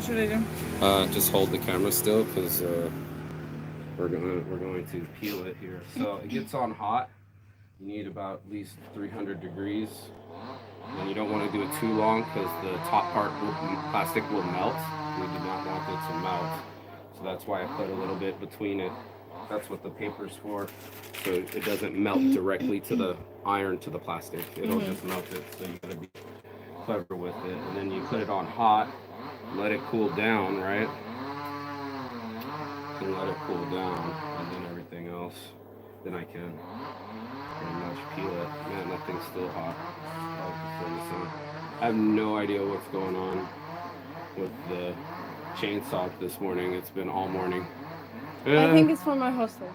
should I do? Just hold the camera still because we're going to peel it here. So it gets on hot. You need about at least 300 degrees, and you don't want to do it too long because the top part plastic will melt. We do not want it to melt, so that's why I put a little bit between it. That's what the paper's for, so it doesn't melt directly to the iron to the plastic. It'll just melt it. So you gotta be clever with it, and then you put it on hot, let it cool down, right? And let it cool down, and then everything else. Then I can pretty much peel it. Man, that thing's still hot. I'll just turn this on. I have no idea what's going on with the chainsaw this morning. It's been all morning. I think it's for my hostel.